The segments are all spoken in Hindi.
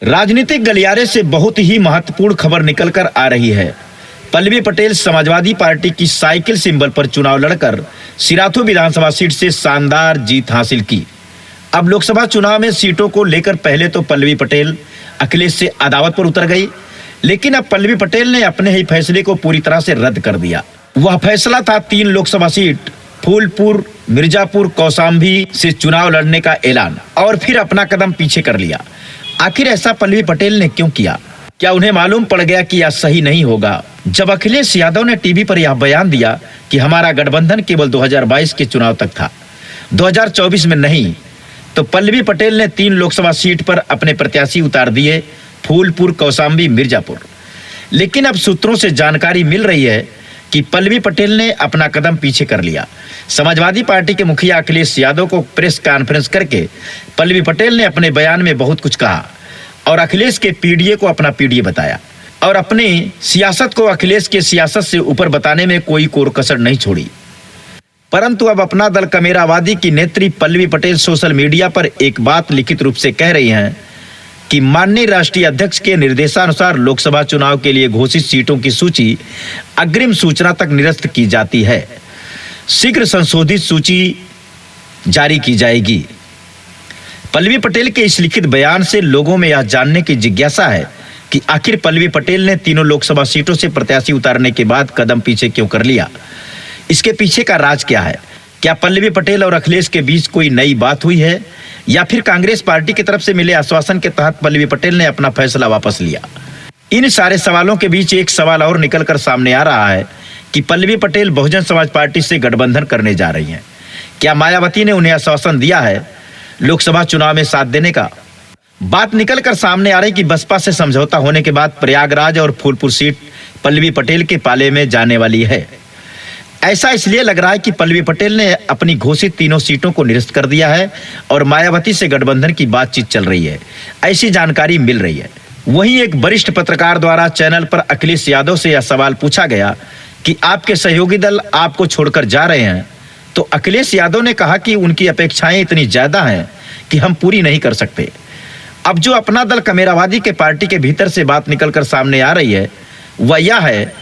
राजनीतिक गलियारे से बहुत ही महत्वपूर्ण खबर निकलकर आ रही है। पल्लवी पटेल समाजवादी पार्टी की साइकिल सिंबल पर चुनाव लड़कर सिराथू विधानसभा सीट से शानदार जीत हासिल की। अब लोकसभा चुनाव में सीटों को लेकर पहले तो पल्लवी पटेल अखिलेश से अदावत पर उतर गई, लेकिन अब पल्लवी पटेल ने अपने ही फैसले को पूरी तरह से रद्द कर दिया। वह फैसला था 3 लोकसभा सीट फूलपुर, मिर्जापुर, कौशाम्बी से चुनाव लड़ने का ऐलान, और फिर अपना कदम पीछे कर लिया। आखिर ऐसा पल्लवी पटेल ने क्यों किया? क्या उन्हें मालूम पड़ गया कि यह सही नहीं होगा? जब अखिलेश यादव ने टीवी पर यह बयान दिया कि हमारा गठबंधन केवल 2022 के चुनाव तक था, 2024 में नहीं, तो पल्लवी पटेल ने 3 लोकसभा सीट पर अपने प्रत्याशी उतार दिए, फूलपुर, कौशाम्बी, मिर्जापुर। लेकिन अब सूत्रों से जानकारी मिल रही है कि पल्लवी पटेल ने अपना कदम पीछे कर लिया। समाजवादी पार्टी के मुखिया अखिलेश यादव को प्रेस कॉन्फ्रेंस करके पल्लवी पटेल ने अपने बयान में बहुत कुछ कहा और अखिलेश के पीडीए को अपना पीडीए बताया, और अपनी सियासत को अखिलेश के सियासत से ऊपर बताने में कोई कोर कसर नहीं छोड़ी। परंतु अब अपना दल कमेरावादी की नेत्री पल्लवी पटेल सोशल मीडिया पर एक बात लिखित रूप से कह रही हैं कि माननीय राष्ट्रीय अध्यक्ष के निर्देशानुसार लोकसभा चुनाव के लिए घोषित सीटों की सूची अग्रिम सूचना तक निरस्त की जाती है। शीघ्र संशोधित सूची जारी की जाएगी। पल्लवी पटेल के इस लिखित बयान से लोगों में यह जानने की जिज्ञासा है कि आखिर पल्लवी पटेल ने तीनों लोकसभा सीटों से प्रत्याशी उतारने के बाद कदम पीछे क्यों कर लिया? इसके पीछे का राज क्या है? क्या पल्लवी पटेल और अखिलेश के बीच कोई नई बात हुई है, या फिर कांग्रेस पार्टी की तरफ से मिले आश्वासन के तहत पल्लवी पटेल ने अपना फैसला वापस लिया? इन सारे सवालों के बीच एक सवाल और निकलकर सामने आ रहा है कि पल्लवी पटेल बहुजन समाज पार्टी से गठबंधन करने जा रही हैं। क्या मायावती ने उन्हें आश्वासन दिया है लोकसभा चुनाव में साथ देने का? बात निकलकर सामने आ रही कि बसपा से समझौता होने के बाद प्रयागराज और फूलपुर सीट पल्लवी पटेल के पाले में जाने वाली है। ऐसा इसलिए लग रहा है कि पल्लवी पटेल ने अपनी घोषित तीनों सीटों को निरस्त कर दिया है और मायावती से गठबंधन की बातचीत चल रही है, ऐसी जानकारी मिल रही है। वहीं एक वरिष्ठ पत्रकार द्वारा चैनल पर अखिलेश यादव से यह सवाल पूछा गया कि आपके सहयोगी दल आपको छोड़कर जा रहे हैं, तो अखिलेश यादव ने कहा कि उनकी अपेक्षाएं इतनी ज्यादा हैं कि हम पूरी नहीं कर सकते। अब जो अपना दल कमेरावादी के पार्टी के भीतर से बात निकलकर सामने आ रही है वह यह है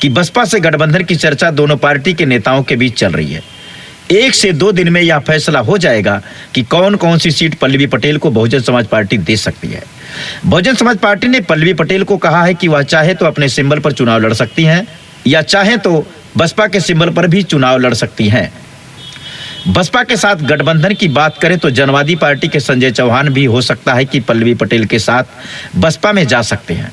कि बसपा से गठबंधन की चर्चा दोनों पार्टी के नेताओं के बीच चल रही है। 1 से 2 दिन में यह फैसला हो जाएगा कि कौन कौन सी सीट पल्लवी पटेल को बहुजन समाज पार्टी दे सकती है। बहुजन समाज पार्टी ने पल्लवी पटेल को कहा है कि वह चाहे तो अपने सिंबल पर चुनाव लड़ सकती हैं, या चाहे तो बसपा के सिंबल पर भी चुनाव लड़ सकती हैं। बसपा के साथ गठबंधन की बात करें तो जनवादी पार्टी के संजय चौहान भी हो सकता है कि पल्लवी पटेल के साथ बसपा में जा सकते हैं।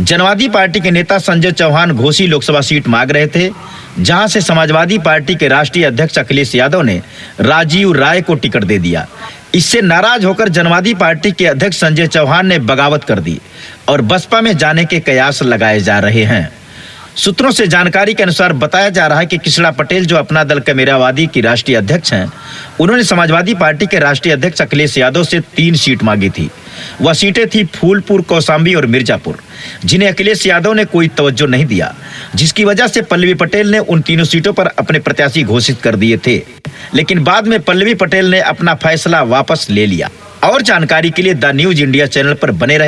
जनवादी पार्टी के नेता संजय चौहान घोसी लोकसभा सीट मांग रहे थे, जहां से समाजवादी पार्टी के राष्ट्रीय अध्यक्ष अखिलेश यादव ने राजीव राय को टिकट दे दिया। इससे नाराज होकर जनवादी पार्टी के अध्यक्ष संजय चौहान ने बगावत कर दी और बसपा में जाने के कयास लगाए जा रहे हैं। सूत्रों से जानकारी के अनुसार बताया जा रहा है कि कृष्णा पटेल, जो अपना दल कमेरावादी की राष्ट्रीय अध्यक्ष हैं, उन्होंने समाजवादी पार्टी के राष्ट्रीय अध्यक्ष अखिलेश यादव से 3 सीट मांगी थी। वह सीटें थी फूलपुर, कौशाम्बी और मिर्जापुर, जिन्हें अखिलेश यादव ने कोई तवज्जो नहीं दिया, जिसकी वजह से पल्लवी पटेल ने उन तीनों सीटों पर अपने प्रत्याशी घोषित कर दिए थे। लेकिन बाद में पल्लवी पटेल ने अपना फैसला वापस ले लिया। और जानकारी के लिए द न्यूज इंडिया चैनल पर बने रहें।